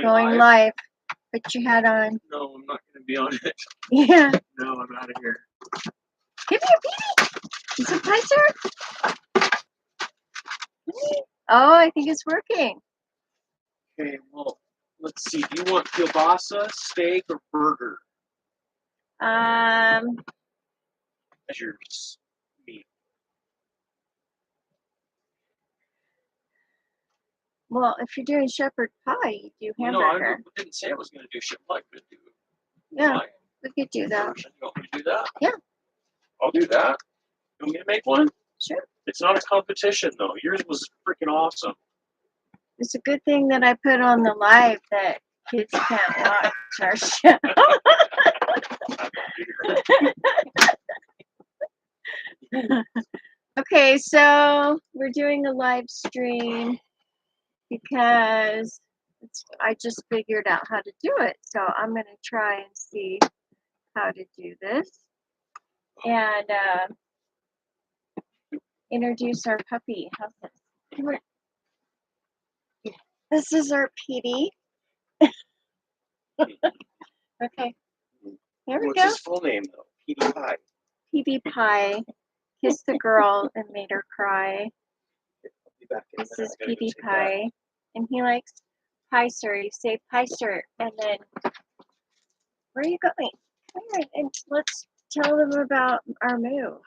going live. Put your hat on. No, I'm not going to be on it. Yeah. No, I'm out of here. Give me a peepee. Is it Kaiser? Oh, I think it's working. Okay, well, let's see. Do you want kielbasa, steak, or burger? As your meat. Well, if you're doing shepherd pie, you do No, I hamburger. didn't say I was going to do shit like this. Yeah, we could do that. You want me to do that? Yeah. I'll do that. You want me to make one? Sure. It's not a competition, though. Yours was freaking awesome. It's a good thing that I put on the live that kids can't watch our show. Okay, so we're doing a live stream because I just figured out how to do it. So I'm going to try and see how to do this. And introduce our puppy. How's this? Come here. This is our Petey. Okay. There we What's go. his full name, though? Petey Pie. Petey Pie kissed the girl and made her cry. This is Petey Pie. And he likes pie, sir. You say pie, sir. And then, where are you going? Come here and let's tell them about our move.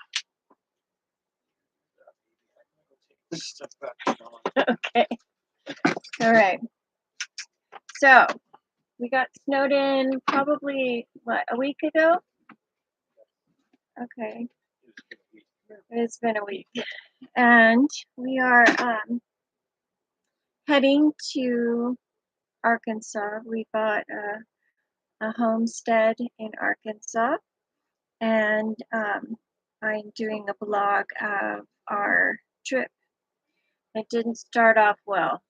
Okay. All right. So, we got snowed in probably, what, a week ago? Okay. It's been a week. And we are heading to Arkansas. We bought a homestead in Arkansas. And I'm doing a blog of our trip. It didn't start off well.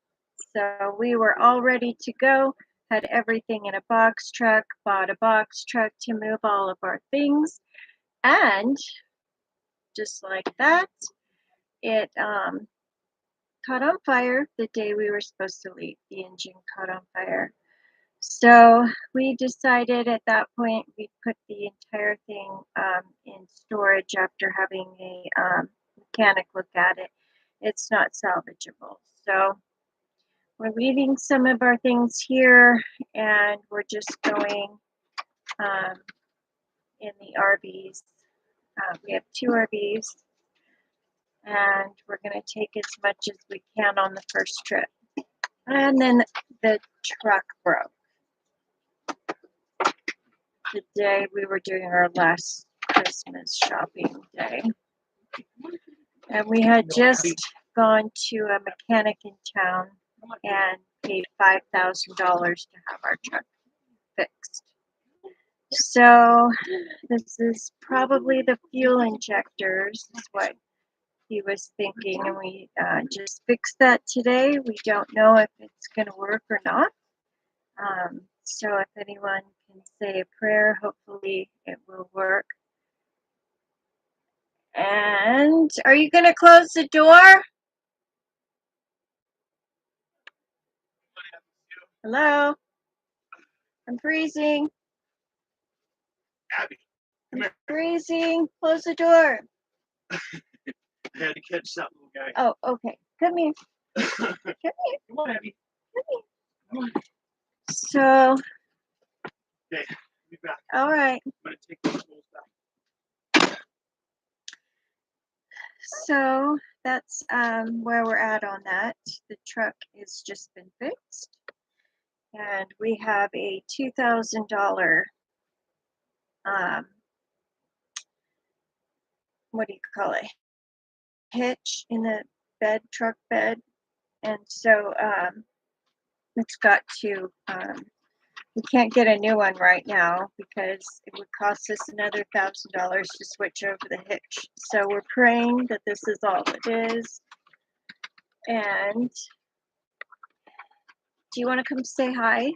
So we were all ready to go, had everything in a box truck, bought a box truck to move all of our things. And just like that, it caught on fire the day we were supposed to leave. The engine caught on fire. So we decided at that point we'd put the entire thing in storage after having a mechanic look at it. It's not salvageable. So we're leaving some of our things here and we're just going in the RVs. We have 2 RVs and we're going to take as much as we can on the first trip. And then the truck broke the day we were doing our last Christmas shopping day. And we had just gone to a mechanic in town and paid $5,000 to have our truck fixed. So this is probably the fuel injectors, is what he was thinking, and we just fixed that today. We don't know if it's going to work or not. So if anyone can say a prayer, hopefully it will work. And are you going to close the door? Hello? I'm freezing. Abby, come here. Freezing. Close the door. I had to catch that little guy. Oh, okay. Come here. Come here. Come on, Abby. Come here. Come on. So, Okay, be back. all right. I'm going to take the tools back. So that's where we're at on that. The truck has just been fixed. And we have a $2,000 what do you call it? Hitch in the bed, truck bed. And so it's got to, we can't get a new one right now because it would cost us another $1,000 to switch over the hitch. So we're praying that this is all it is. And do you want to come say hi?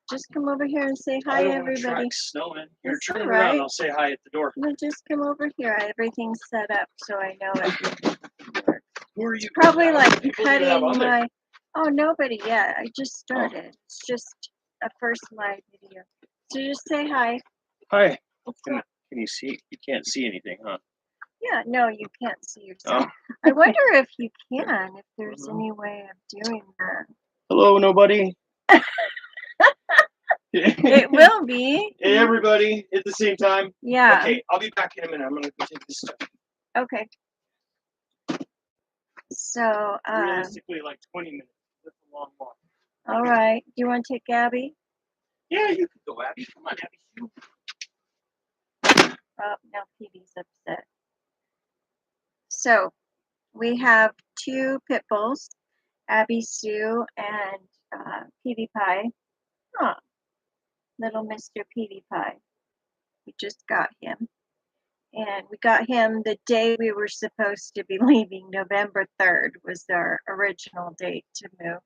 Just come over here and say hi, everybody. Snowing. Here, It's turn all around. right. I'll say hi at the door. No, just come over here. Everything's set up so I know it works. Who are you? Probably like People that have cutting other- my. Oh, nobody yet. I just Oh, started. It's just a first live video. So just say hi. hi. What's Can up? can you see? You can't see anything, huh? Yeah, no, you can't see Oh. yourself. I wonder if you can, if there's Mhm. any way of doing that. Hello, nobody. It will be. Hey, everybody, at the same time. Yeah. Okay, I'll be back in a minute. I'm gonna go take this stuff. Okay. So, Realistically, like 20 minutes. That's a long walk. all right. Do you want to take Abby? Yeah, you can go, Abby. Come on, Abby. Oh, now Petey's upset. So, we have two pit bulls, Abby Sue and Petey Pie. Oh, little Mr. Petey Pie. We just got him. And we got him the day we were supposed to be leaving. November 3rd was our original date to move.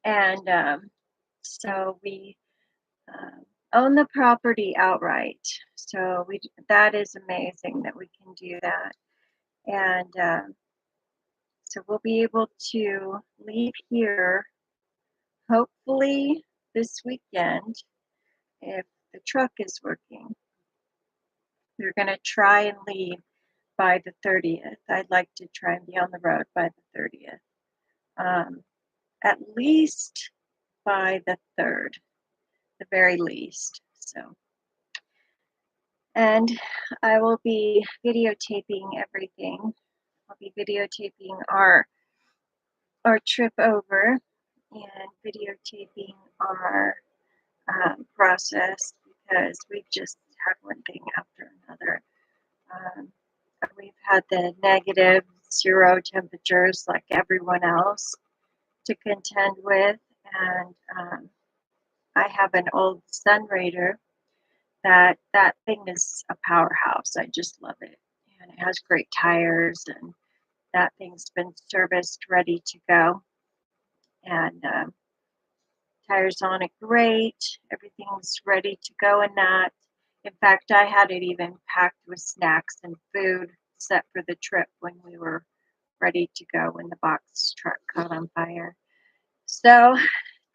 And so we own the property outright. So that is amazing that we can do that. And so we'll be able to leave here hopefully this weekend if the truck is working. We're going to try and leave by the 30th. I'd like to try and be on the road by the 30th. At least by the 3rd, the very least. So, and I will be videotaping everything. I'll be videotaping our trip over and videotaping our process because we've just had one thing after another. Um, we've had the -0 temperatures like everyone else to contend with, and I have an old Sun Raider that thing is a powerhouse. I just love it, and it has great tires, and that thing's been serviced, ready to go, and tires on it great. Everything's ready to go in that. In fact, I had it even packed with snacks and food set for the trip when we were ready to go when the box truck caught on fire. So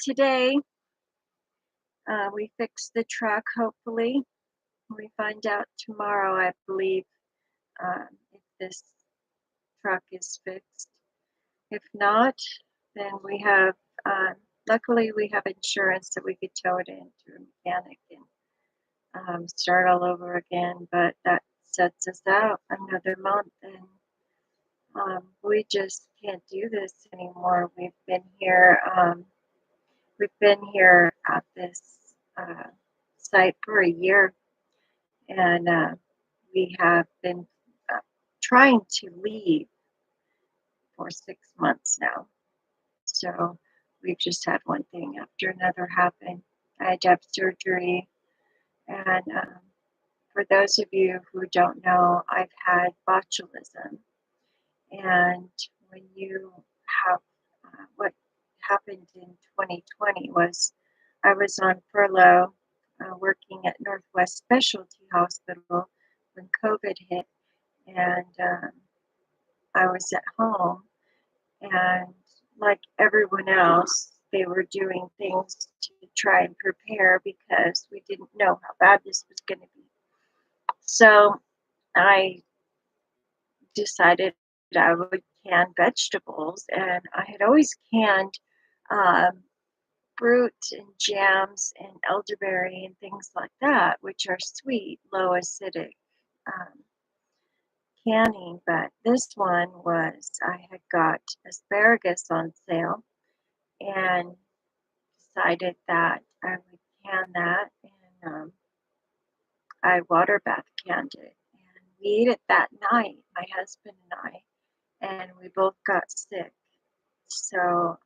today we fixed the truck, hopefully. We find out tomorrow, I believe, if this truck is fixed. If not, then we have, luckily, we have insurance that we could tow it into a mechanic and start all over again. But that sets us out another month, and we just can't do this anymore. We've been here at this site for a year, and we have been uh, trying to leave for 6 months now. So we've just had one thing after another happen. I had to have surgery, and for those of you who don't know, I've had botulism, and when you have what happened in 2020 was I was on furlough working at Northwest Specialty Hospital when COVID hit, and I was at home, and like everyone else, they were doing things to try and prepare because we didn't know how bad this was going to be. So I decided I would can vegetables, and I had always canned um, fruit and jams and elderberry and things like that, which are sweet, low acidic um, canning. But this one was, I had got asparagus on sale and decided that I would can that, and I water bath canned it. And we ate it that night, my husband and I, and we both got sick. So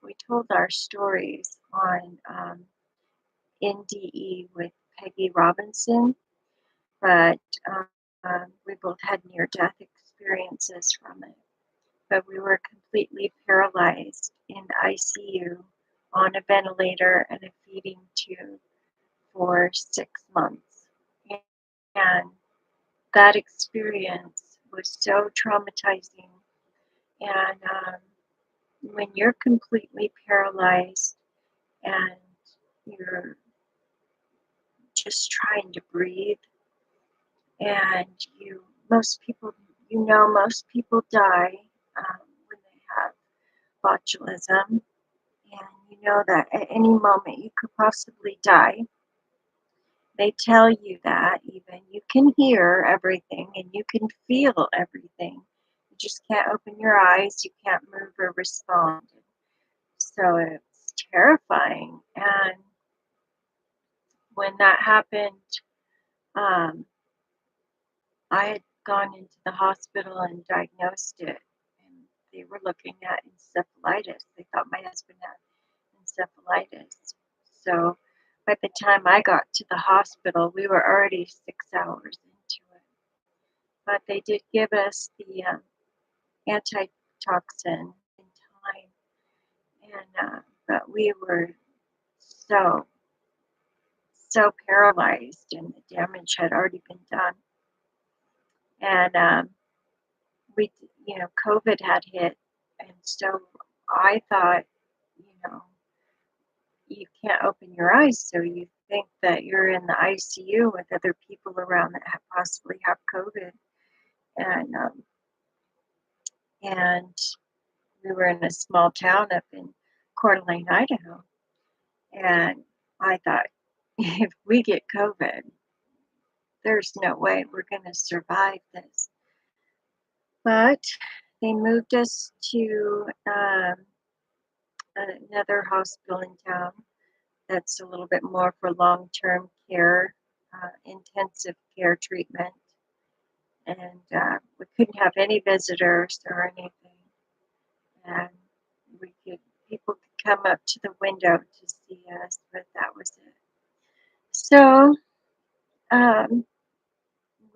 we told our stories on NDE with Peggy Robinson, but we both had near death experiences from it. But we were completely paralyzed in the ICU on a ventilator and a feeding tube for 6 months. And that experience was so traumatizing And when you're completely paralyzed and you're just trying to breathe, and most people die when they have botulism, and you know that at any moment you could possibly die. They tell you that even. You can hear everything and you can feel everything. You just can't open your eyes, you can't move or respond. So it's terrifying. And when that happened, um, I had gone into the hospital and diagnosed it, and they were looking at encephalitis. They thought my husband had encephalitis. So by the time I got to the hospital, we were already 6 hours into it. But they did give us the antitoxin in time, and but we were so paralyzed, and the damage had already been done. And we, COVID had hit, and so I thought, you know, you can't open your eyes, so you think that you're in the ICU with other people around that possibly have COVID, and and we were in a small town up in Coeur d'Alene, Idaho, and I thought, if we get COVID, there's no way we're going to survive this. But they moved us to another hospital in town that's a little bit more for long-term care, intensive care treatment, and we couldn't have any visitors or anything, and we could people could come up to the window to see us, but that was it. So um,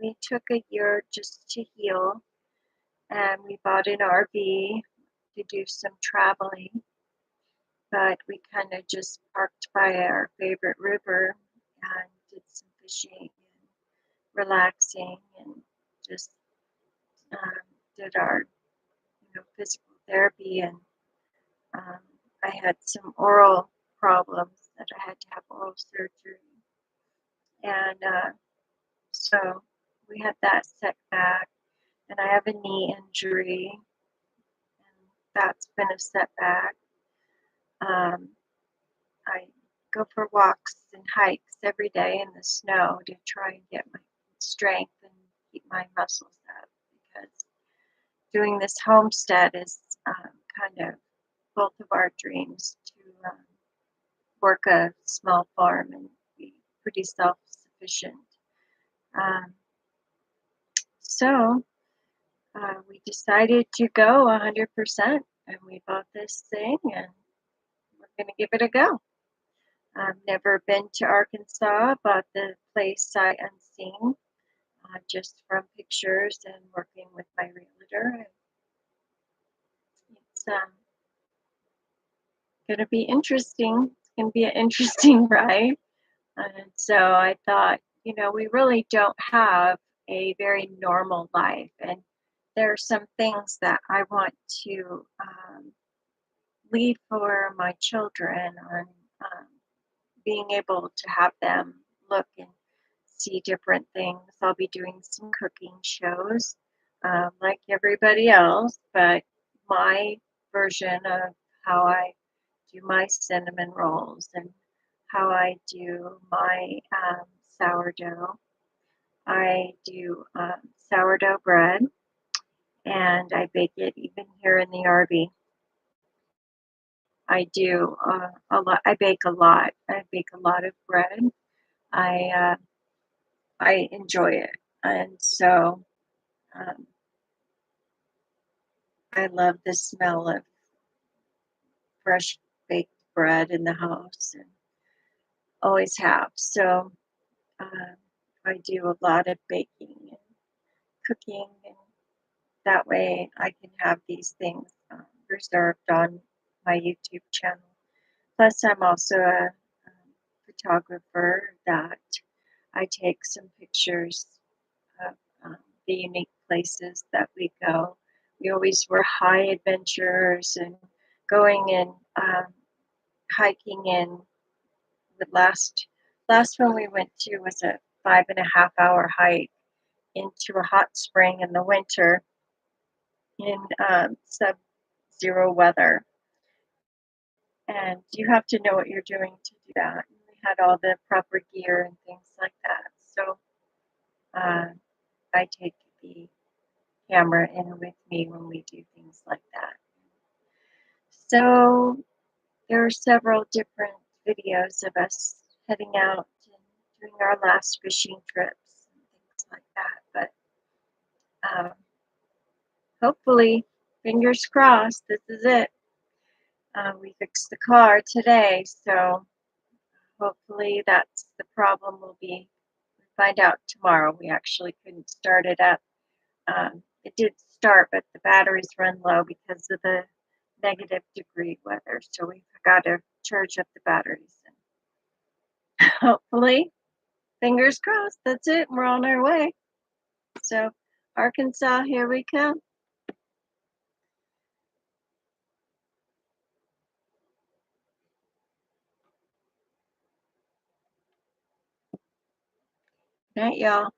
we took a year just to heal, and we bought an RV to do some traveling, but we kind of just parked by our favorite river and did some fishing and relaxing, and just um, did our physical therapy. And um, I had some oral problems that I had to have oral surgery, and so we had that setback. And I have a knee injury, and that's been a setback. Um, I go for walks and hikes every day in the snow to try and get my strength and keep my muscles up, because doing this homestead is kind of both of our dreams to work a small farm and be pretty self sufficient. Um, so we decided to go 100%, and we bought this thing, and we're going to give it a go. I've never been to Arkansas, bought the place sight unseen, just from pictures and working with my realtor. It's going to be interesting. It's going to be an interesting ride. And so I thought, we really don't have a very normal life. And there are some things that I want to leave for my children on being able to have them look and see different things. I'll be doing some cooking shows like everybody else, but my version of how I do my cinnamon rolls and how I do my sourdough. I do sourdough bread, and I bake it even here in the RV. I do a lot. I bake a lot. I bake a lot of bread. I I enjoy it, and so um, I love the smell of fresh baked bread in the house, and always have. So um, I do a lot of baking and cooking, and that way I can have these things reserved on my YouTube channel. Plus, I'm also a photographer that I take some pictures of the unique places that we go. We always were high adventurers and going and hiking in the last one we went to was a 5.5 hour hike into a hot spring in the winter in sub-zero weather. And you have to know what you're doing to do that. And we had all the proper gear and things like that. So uh, I take the camera in with me when we do things like that. So there are several different videos of us heading out and doing our last fishing trips and things like that. But hopefully, fingers crossed, this is it. We fixed the car today, so hopefully that's the problem will be. We find out tomorrow. We actually couldn't start it up. It did start, but the batteries run low because of the -degree weather. So we forgot to charge up the batteries. And hopefully, fingers crossed, that's it. We're on our way. So, Arkansas, here we come. Night, y'all.